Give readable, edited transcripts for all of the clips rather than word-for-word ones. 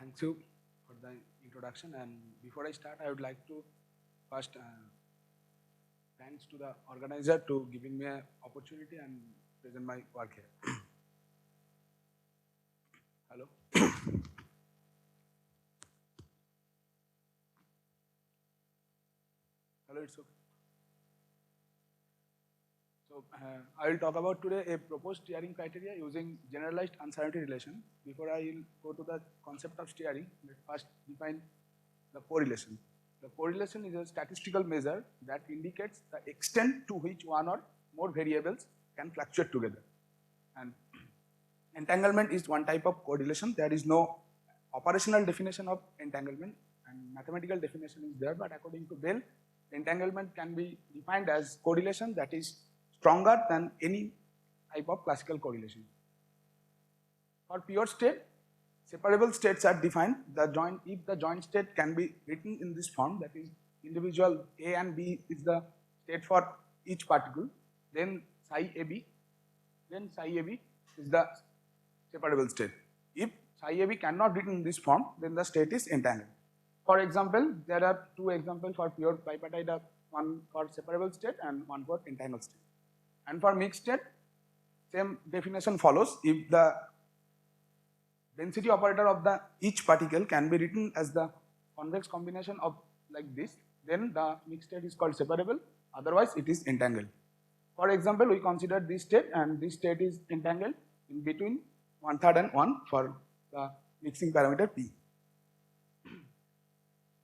Thank you for the introduction. And before I start, I would like to first thanks to the organizer to giving me an opportunity and present my work here. Hello. Hello, it's okay. So I will talk about today a proposed steering criteria using generalized uncertainty relation. Before I will go to the concept of steering, let's first define the correlation. The correlation is a statistical measure that indicates the extent to which one or more variables can fluctuate together. And entanglement is one type of correlation. There is no operational definition of entanglement, and mathematical definition is there, but according to Bell, entanglement can be defined as correlation that is stronger than any type of classical correlation. For pure state, separable states are defined. If the joint state can be written in this form, that is individual A and B is the state for each particle, then psi AB is the separable state. If psi AB cannot written in this form, then the state is entangled. For example, there are two examples for pure bipartite, one for separable state and one for entangled state. And for mixed state, same definition follows. If the density operator of the each particle can be written as the convex combination of like this, then the mixed state is called separable, otherwise it is entangled. For example, we consider this state and this state is entangled in between 1/3 and 1 for the mixing parameter P.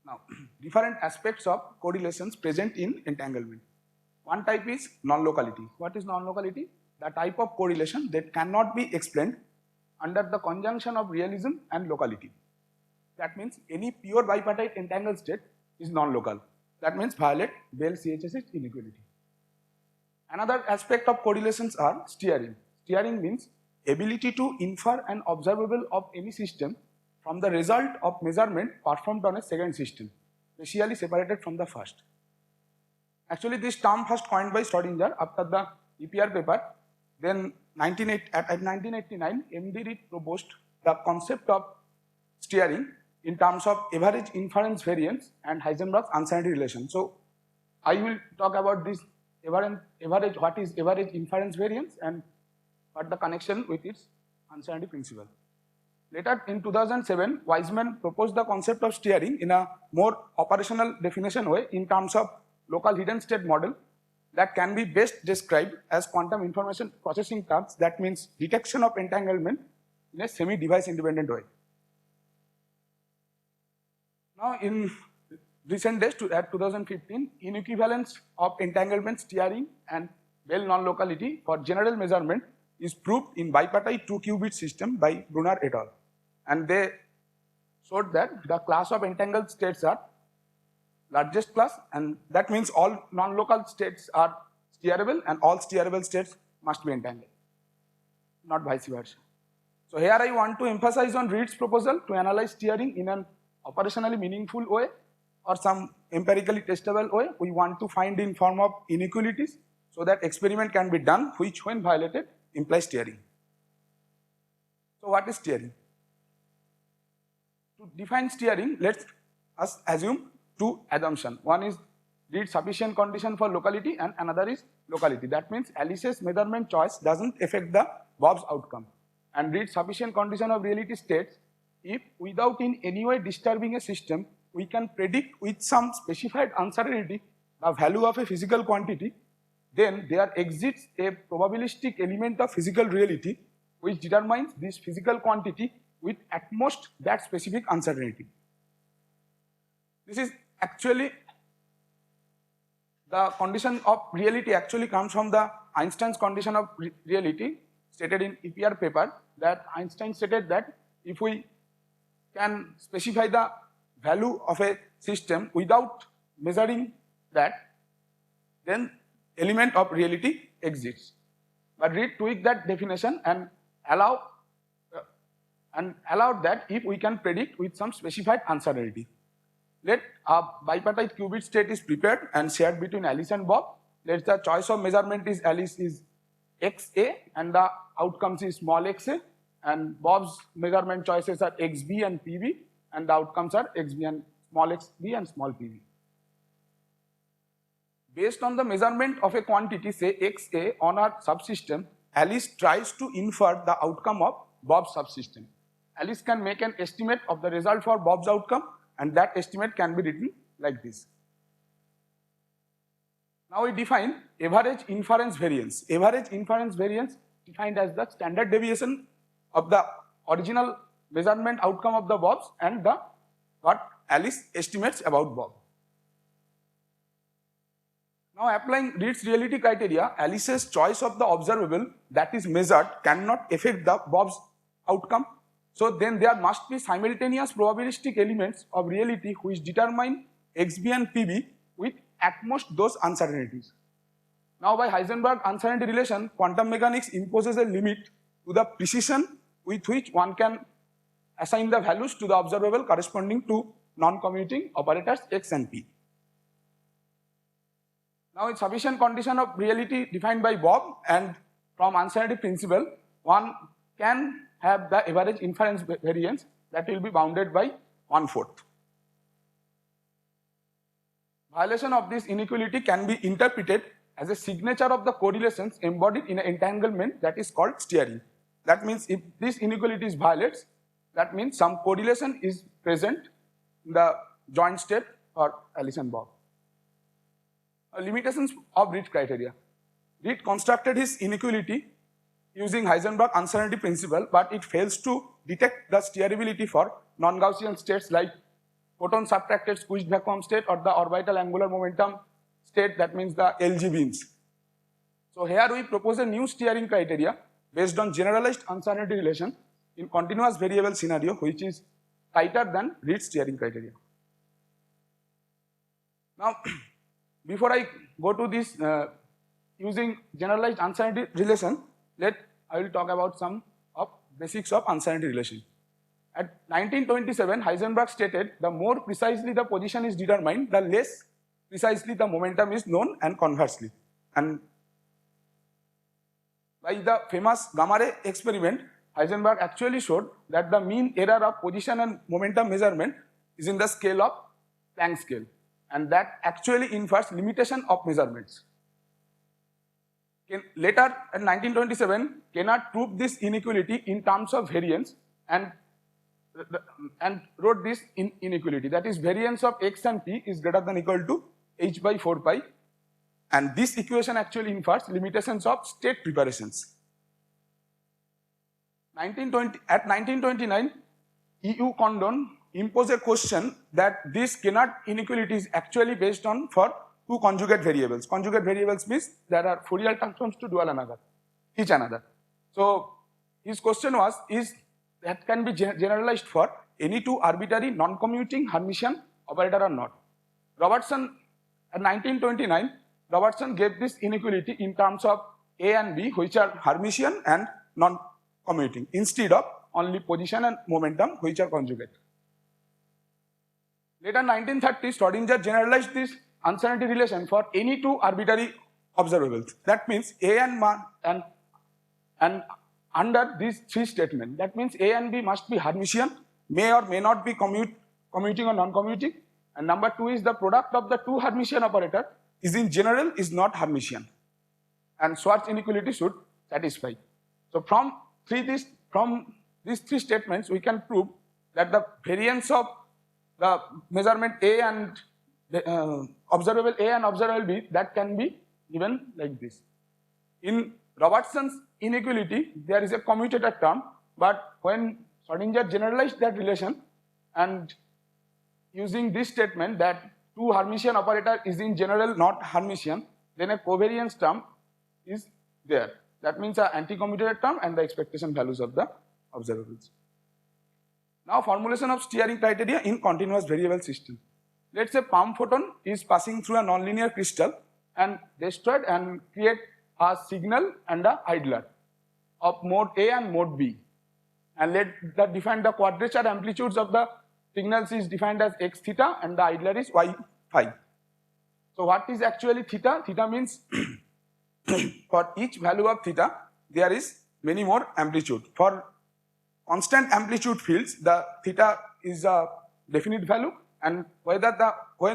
Now, different aspects of correlations present in entanglement. One type is non-locality. What is non-locality? The type of correlation that cannot be explained under the conjunction of realism and locality. That means any pure bipartite entangled state is non-local. That means violate Bell-CHSH inequality. Another aspect of correlations are steering. Steering means ability to infer an observable of any system from the result of measurement performed on a second system, specially separated from the first. Actually, this term first coined by Schrodinger after the EPR paper. Then at 1989, MD Reed proposed the concept of steering in terms of average inference variance and Heisenberg's uncertainty relation. So I will talk about this average, what is average inference variance and what the connection with its uncertainty principle. Later in 2007, Weismann proposed the concept of steering in a more operational definition way in terms of local hidden state model that can be best described as quantum information processing terms. That means detection of entanglement in a semi-device independent way. Now in recent days, at 2015, inequivalence of entanglement steering and Bell non-locality for general measurement is proved in bipartite 2-qubit system by Brunner et al. And they showed that the class of entangled states are largest class, and that means all non-local states are steerable and all steerable states must be entangled, not vice versa. So here I want to emphasize on Reed's proposal to analyze steering in an operationally meaningful way or some empirically testable way. We want to find in form of inequalities so that experiment can be done which when violated implies steering. So what is steering? To define steering, let's assume two assumptions. One is Reed sufficient condition for locality and another is locality. That means Alice's measurement choice doesn't affect the Bob's outcome. And Reed sufficient condition of reality states if without in any way disturbing a system, we can predict with some specified uncertainty the value of a physical quantity, then there exists a probabilistic element of physical reality which determines this physical quantity with at most that specific uncertainty. This is actually the condition of reality actually comes from the Einstein's condition of reality stated in EPR paper, that Einstein stated that if we can specify the value of a system without measuring that, then element of reality exists. But Reed tweaked that definition and allowed that if we can predict with some specified uncertainty. Let a bipartite qubit state is prepared and shared between Alice and Bob. Let the choice of measurement is Alice is XA and the outcomes is small xa, and Bob's measurement choices are XB and PB, and the outcomes are xb and small xb and small pb. Based on the measurement of a quantity, say xa, on our subsystem, Alice tries to infer the outcome of Bob's subsystem. Alice can make an estimate of the result for Bob's outcome, and that estimate can be written like this. Now we define average inference variance. Average inference variance defined as the standard deviation of the original measurement outcome of the Bob's and the what Alice estimates about Bob. Now applying Reed's reality criteria, Alice's choice of the observable that is measured cannot affect the Bob's outcome. So then there must be simultaneous probabilistic elements of reality which determine xb and pb with at most those uncertainties. Now by Heisenberg uncertainty relation, quantum mechanics imposes a limit to the precision with which one can assign the values to the observable corresponding to non-commuting operators x and p. Now with sufficient condition of reality defined by Bob and from uncertainty principle, one can have the average inference variance that will be bounded by 1/4. Violation of this inequality can be interpreted as a signature of the correlations embodied in an entanglement that is called steering. That means if this inequality is violated, that means some correlation is present in the joint state for Alice and Bob. Limitations of Reed criteria. Reed constructed his inequality using Heisenberg uncertainty principle, but it fails to detect the steerability for non-Gaussian states like photon subtracted squeezed vacuum state or the orbital angular momentum state, that means the LG beams. So here we propose a new steering criteria based on generalized uncertainty relation in continuous variable scenario, which is tighter than Reed's steering criteria. Now before I go to this using generalized uncertainty relation, I will talk about some of basics of uncertainty relation. At 1927, Heisenberg stated the more precisely the position is determined, the less precisely the momentum is known, and conversely. And by the famous gamma ray experiment, Heisenberg actually showed that the mean error of position and momentum measurement is in the scale of Planck scale, and that actually infers limitation of measurements. Later in 1927, Kennard proved this inequality in terms of variance and wrote this inequality, that is variance of x and p is greater than or equal to h by 4 pi, and this equation actually infers limitations of state preparations. At 1929, E.U. Condon imposed a question that this Kennard inequality is actually based on for two conjugate variables. Conjugate variables means there are Fourier transforms to dual each another. So his question was, is that can be generalized for any two arbitrary non-commuting Hermitian operator or not. Robertson, at 1929, Robertson gave this inequality in terms of A and B, which are Hermitian and non-commuting, instead of only position and momentum, which are conjugate. Later in 1930, Schrodinger generalized this uncertainty relation for any two arbitrary observables. That means A and under these three statements, that means A and B must be Hermitian, may or may not be commuting or non-commuting, and number two is the product of the two Hermitian operator is in general is not Hermitian, and Schwarz inequality should satisfy. So from these three statements, we can prove that the variance of the measurement A and observable A and observable B, that can be given like this. In Robertson's inequality, there is a commutator term, but when Schrodinger generalized that relation and using this statement that two Hermitian operator is in general not Hermitian, then a covariance term is there. That means an anti-commutator term and the expectation values of the observables. Now formulation of steering criteria in continuous variable system. Let's say palm photon is passing through a nonlinear crystal and destroyed and create a signal and a idler of mode A and mode B, and let that define the quadrature amplitudes of the signals is defined as x theta and the idler is y phi. So what is actually theta? Theta means for each value of theta there is many more amplitude. For constant amplitude fields, the theta is a definite value, and when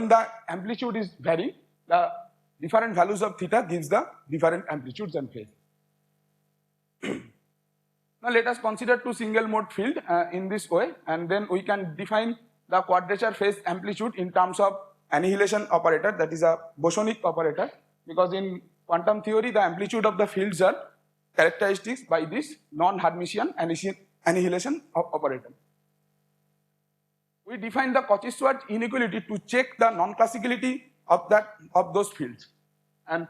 the amplitude is varying, the different values of theta gives the different amplitudes and phase. Now let us consider two single mode field in this way, and then we can define the quadrature phase amplitude in terms of annihilation operator, that is a bosonic operator, because in quantum theory the amplitude of the fields are characteristics by this non-Hermitian annihilation operator. We define the Cauchy-Schwarz inequality to check the non-classicality of those fields, and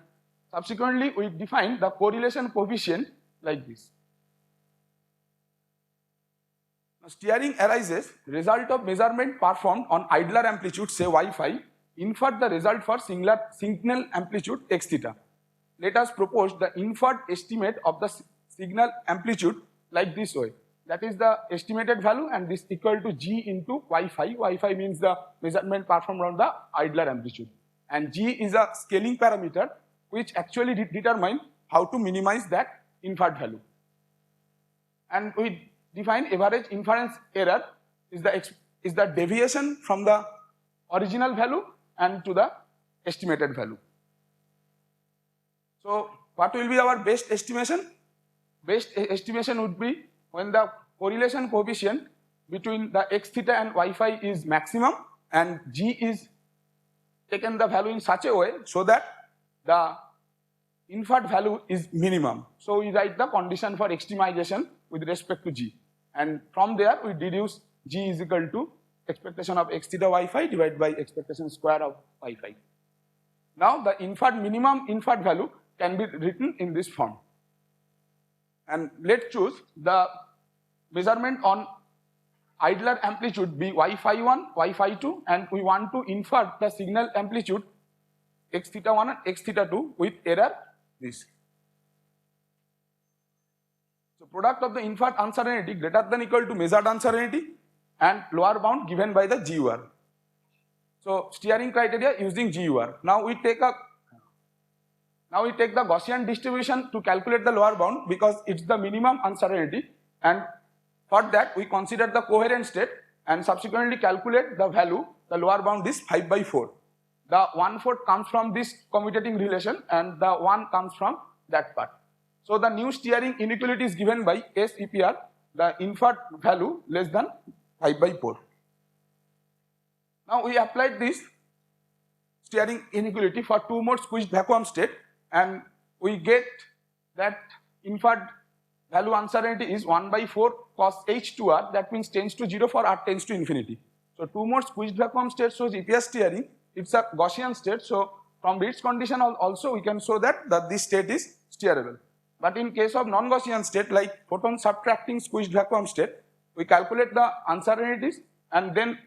subsequently we define the correlation coefficient like this. Now, steering arises result of measurement performed on idler amplitude say y phi, infer the result for signal amplitude x theta. Let us propose the inferred estimate of the signal amplitude like this way. That is the estimated value, and this equal to g into y phi. Y phi means the measurement performed on the idler amplitude, and g is a scaling parameter which actually determine how to minimize that inferred value. And we define average inference error is the deviation from the original value and to the estimated value. So what will be our best estimation? Best estimation would be when the correlation coefficient between the x theta and y phi is maximum, and g is taken the value in such a way so that the inferred value is minimum. So we write the condition for extremization with respect to g, and from there we deduce g is equal to expectation of x theta y phi divided by expectation square of y phi. Now the minimum inferred value can be written in this form, and let's choose the measurement on idler amplitude be y phi 1, y phi 2, and we want to infer the signal amplitude x theta 1 and x theta 2 with error this. So product of the inferred uncertainty greater than equal to measured uncertainty and lower bound given by the GUR. So steering criteria using GUR. Now we take the Gaussian distribution to calculate the lower bound because it's the minimum uncertainty, and for that we consider the coherent state and subsequently calculate the value. The lower bound is 5 by 4. The 1/4 comes from this commutating relation and the 1 comes from that part. So the new steering inequality is given by SEPR, the inferred value less than 5 by 4. Now we applied this steering inequality for two more squeezed vacuum state, and we get that inferred value uncertainty is 1 by 4 cos h2r, that means tends to 0 for r tends to infinity. So two more squeezed vacuum states shows EPR steering, it's a Gaussian state, so from Ritz condition also we can show that this state is steerable. But in case of non-Gaussian state like photon subtracting squeezed vacuum state, we calculate the uncertainties and then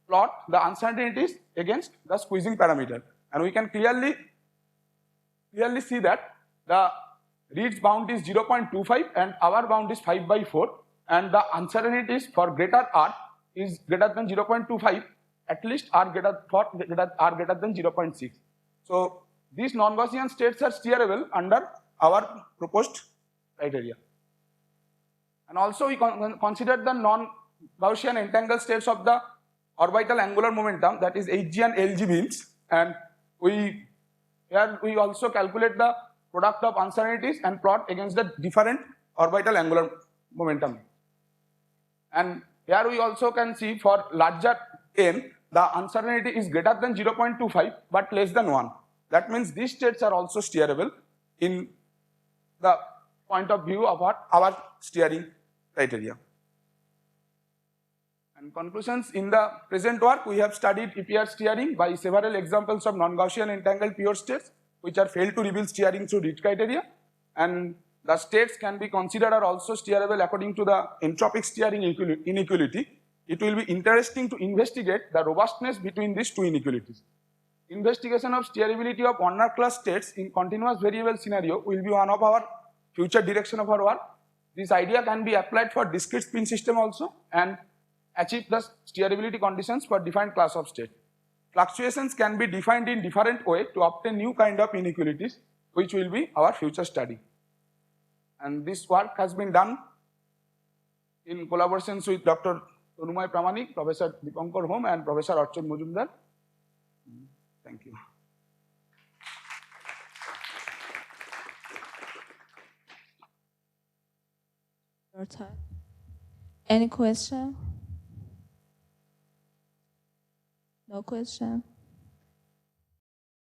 plot the uncertainties against the squeezing parameter, and we can clearly see that the Ritz bound is 0.25 and our bound is 5 by 4, and the uncertainties for greater r is greater than 0.25, at least r greater than 0.6. So these non-Gaussian states are steerable under our proposed criteria. And also we consider the non-Gaussian entangled states of the orbital angular momentum, that is HG and LG beams, and here we also calculate the product of uncertainties and plot against the different orbital angular momentum. And here we also can see for larger n the uncertainty is greater than 0.25 but less than 1. That means these states are also steerable in the point of view of our steering criteria. And conclusions: in the present work we have studied EPR steering by several examples of non-Gaussian entangled pure states which are failed to reveal steering through Ritz criteria, and the states can be considered are also steerable according to the entropic steering inequality. It will be interesting to investigate the robustness between these two inequalities. Investigation of steerability of Warner class states in continuous variable scenario will be one of our future direction of our work. This idea can be applied for discrete spin system also and achieve the steerability conditions for defined class of state. Fluctuations can be defined in different way to obtain new kind of inequalities, which will be our future study. And this work has been done in collaboration with Dr. Tanumay Pramanik, Professor Dipankar Home, and Professor Archon Majumdar. Thank you. Your time. Any question? No question?